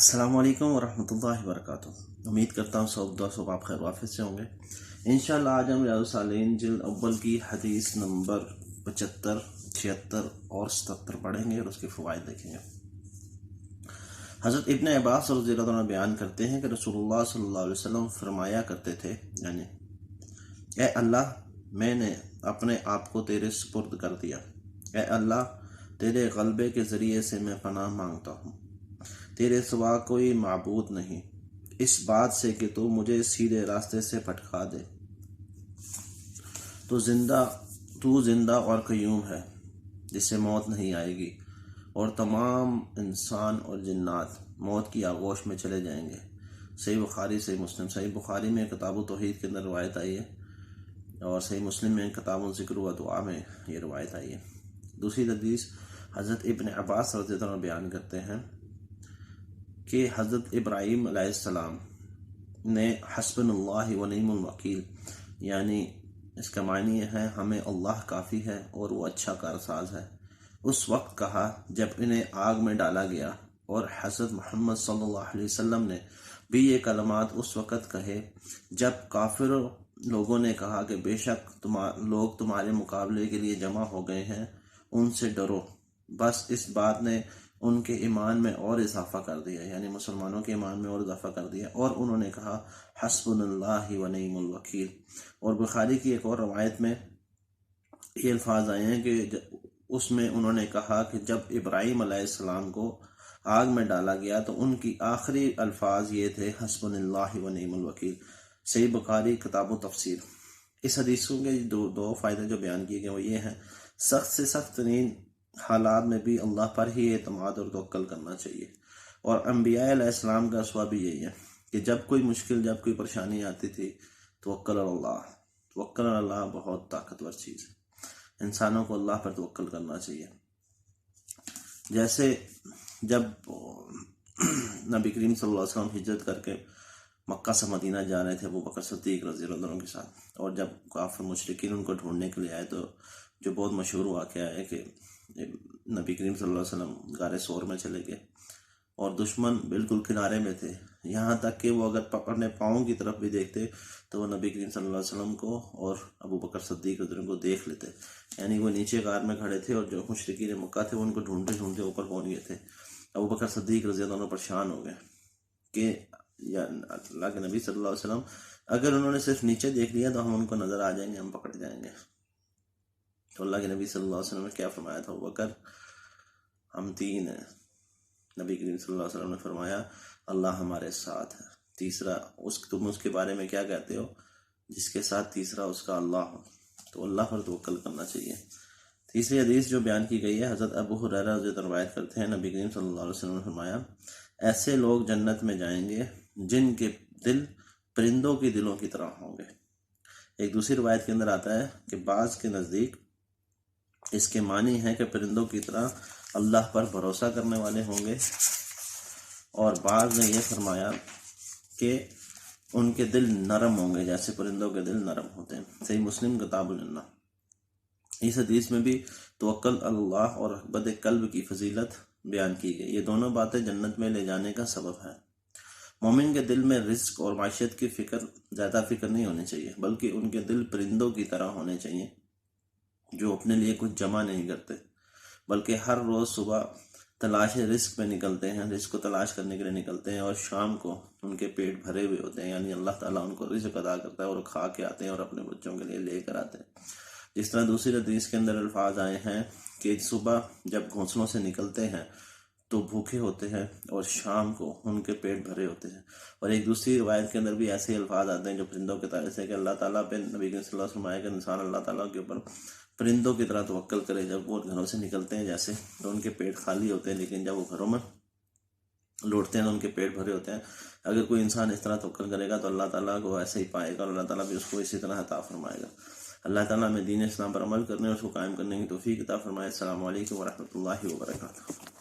السلام علیکم ورحمۃ اللہ وبرکاتہ۔ امید کرتا ہوں سب آپ خیر وافیت سے ہوں گے۔ انشاءاللہ آج ہم ریاض الصالحین جلد اول کی حدیث نمبر 75، 76 اور 77 پڑھیں گے اور اس کے فوائد دیکھیں گے۔ حضرت ابن عباس رضی اللہ عنہ بیان کرتے ہیں کہ رسول اللہ صلی اللہ علیہ وسلم فرمایا کرتے تھے، یعنی اے اللہ، میں نے اپنے آپ کو تیرے سپرد کر دیا۔ اے اللہ، تیرے غلبے کے ذریعے سے میں پناہ مانگتا ہوں، تیرے سوا کوئی معبود نہیں، اس بات سے کہ تو مجھے سیدھے راستے سے بھٹکا دے۔ تو زندہ اور قیوم ہے جس سے موت نہیں آئے گی، اور تمام انسان اور جنات موت کی آغوش میں چلے جائیں گے۔ صحیح بخاری، صحیح مسلم۔ صحیح بخاری میں کتاب التوحید کے اندر روایت آئی ہے، اور صحیح مسلم میں کتاب الذکر و دعا میں یہ روایت آئی ہے۔ دوسری حدیث حضرت ابن عباس رضی اللہ عنہ بیان کرتے ہیں کہ حضرت ابراہیم علیہ السلام نے حسبنا اللہ و نعم الوکیل، یعنی اس کا معنی یہ ہے ہمیں اللہ کافی ہے اور وہ اچھا کارساز ہے، اس وقت کہا جب انہیں آگ میں ڈالا گیا، اور حضرت محمد صلی اللہ علیہ وسلم نے بھی یہ کلمات اس وقت کہے جب کافر لوگوں نے کہا کہ بے شک لوگ تمہارے مقابلے کے لیے جمع ہو گئے ہیں، ان سے ڈرو۔ بس اس بات نے ان کے ایمان میں اور اضافہ کر دیا، یعنی مسلمانوں کے ایمان میں اور اضافہ کر دیا، اور انہوں نے کہا حسبنا اللہ و نعم الوکیل۔ اور بخاری کی ایک اور روایت میں یہ الفاظ آئے ہیں کہ اس میں انہوں نے کہا کہ جب ابراہیم علیہ السلام کو آگ میں ڈالا گیا تو ان کی آخری الفاظ یہ تھے حسبنا اللہ و نعم الوکیل۔ صحیح بخاری کتاب و تفسیر۔ اس حدیثوں کے دو فائدے جو بیان کیے گئے وہ یہ ہیں، سخت سے سخت ترین حالات میں بھی اللہ پر ہی اعتماد اور توکل کرنا چاہیے، اور انبیاء علیہ السلام کا اسوہ بھی یہی ہے کہ جب کوئی مشکل، جب کوئی پریشانی آتی تھی، توکل علی اللہ بہت طاقتور چیز ہے۔ انسانوں کو اللہ پر توکل کرنا چاہیے۔ جیسے جب نبی کریم صلی اللہ علیہ وسلم ہجرت کر کے مکہ سے مدینہ جا رہے تھے ابو بکر صدیق رضی اللہ عنہ کے ساتھ، اور جب کافر مشرکین ان کو ڈھونڈنے کے لیے آئے تو جو بہت مشہور واقعہ ہے کہ نبی کریم صلی اللہ علیہ وسلم غار ثور میں چلے گئے اور دشمن بالکل کنارے میں تھے، یہاں تک کہ وہ اگر اپنے پاؤں کی طرف بھی دیکھتے تو وہ نبی کریم صلی اللہ علیہ وسلم کو اور ابو بکر صدیق رضی اللہ عنہ کو دیکھ لیتے، یعنی وہ نیچے غار میں کھڑے تھے اور جو مشرکین مکہ تھے وہ ان کو ڈھونڈتے ڈھونڈتے اوپر پہنچ گئے تھے۔ ابو بکر صدیق رضی اللہ عنہ پریشان ہو گئے کہ یا اللہ کے نبی صلی اللہ علیہ وسلم، اگر انہوں نے صرف نیچے دیکھ لیا تو ہم ان کو نظر آ جائیں گے، ہم پکڑ جائیں گے۔ تو اللہ کے نبی صلی اللہ علیہ وسلم نے کیا فرمایا تھا؟ ابو بکر، ہم تین ہیں۔ نبی کریم صلی اللہ علیہ وسلم نے فرمایا اللہ ہمارے ساتھ ہے۔ تیسرا تم اس کے بارے میں کیا کہتے ہو؟ جس کے ساتھ تیسرا اس کا اللہ ہو۔ تو اللہ پر توکل کرنا چاہیے۔ تیسری حدیث جو بیان کی گئی ہے، حضرت ابو ہریرہ رضی اللہ عنہ روایت کرتے ہیں، نبی کریم صلی اللہ علیہ وسلم نے فرمایا ایسے لوگ جنت میں جائیں گے جن کے دل پرندوں کے دلوں کی طرح ہوں گے۔ ایک دوسری روایت کے اندر آتا ہے کہ بعض کے نزدیک اس کے معنی ہے کہ پرندوں کی طرح اللہ پر بھروسہ کرنے والے ہوں گے، اور بعض نے یہ فرمایا کہ ان کے دل نرم ہوں گے جیسے پرندوں کے دل نرم ہوتے ہیں۔ صحیح مسلم کتاب الجنہ۔ اس حدیث میں بھی توکل اللہ اور رغبت قلب کی فضیلت بیان کی گئی۔ یہ دونوں باتیں جنت میں لے جانے کا سبب ہے۔ مومن کے دل میں رزق اور معیشت کی زیادہ فکر نہیں ہونی چاہیے، بلکہ ان کے دل پرندوں کی طرح ہونے چاہیے جو اپنے لیے کچھ جمع نہیں کرتے، بلکہ ہر روز صبح تلاش رزق پہ نکلتے ہیں، رزق کو تلاش کرنے کے لیے نکلتے ہیں، اور شام کو ان کے پیٹ بھرے ہوئے ہوتے ہیں، یعنی اللہ تعالیٰ ان کو رزق عطا کرتا ہے اور وہ کھا کے آتے ہیں اور اپنے بچوں کے لیے لے کر آتے ہیں۔ جس طرح دوسری حدیث کے اندر الفاظ آئے ہیں کہ صبح جب گھونسلوں سے نکلتے ہیں تو بھوکے ہوتے ہیں اور شام کو ان کے پیٹ بھرے ہوتے ہیں۔ اور ایک دوسری روایت کے اندر بھی ایسے الفاظ آتے ہیں جو پرندوں کے طرح سے کہ اللہ تعالیٰ پہ نبی صلی اللہ علیہ وسلم آئے کہ انسان اللہ تعالیٰ کے اوپر پرندوں کی طرح توکل کرے، جب وہ گھروں سے نکلتے ہیں جیسے تو ان کے پیٹ خالی ہوتے ہیں، لیکن جب وہ گھروں میں لوٹتے ہیں تو ان کے پیٹ بھرے ہوتے ہیں۔ اگر کوئی انسان اس طرح توکل کرے گا تو اللہ تعالیٰ کو ایسے ہی پائے گا، اور اللہ تعالیٰ بھی اس کو اسی طرح عطا فرمائے گا۔ اللہ تعالیٰ ہمیں دین اسلام پر عمل کرنے اور اس کو قائم کرنے کی توفیق عطا فرمائے۔ السلام علیکم ورحمۃ اللہ وبرکاتہ۔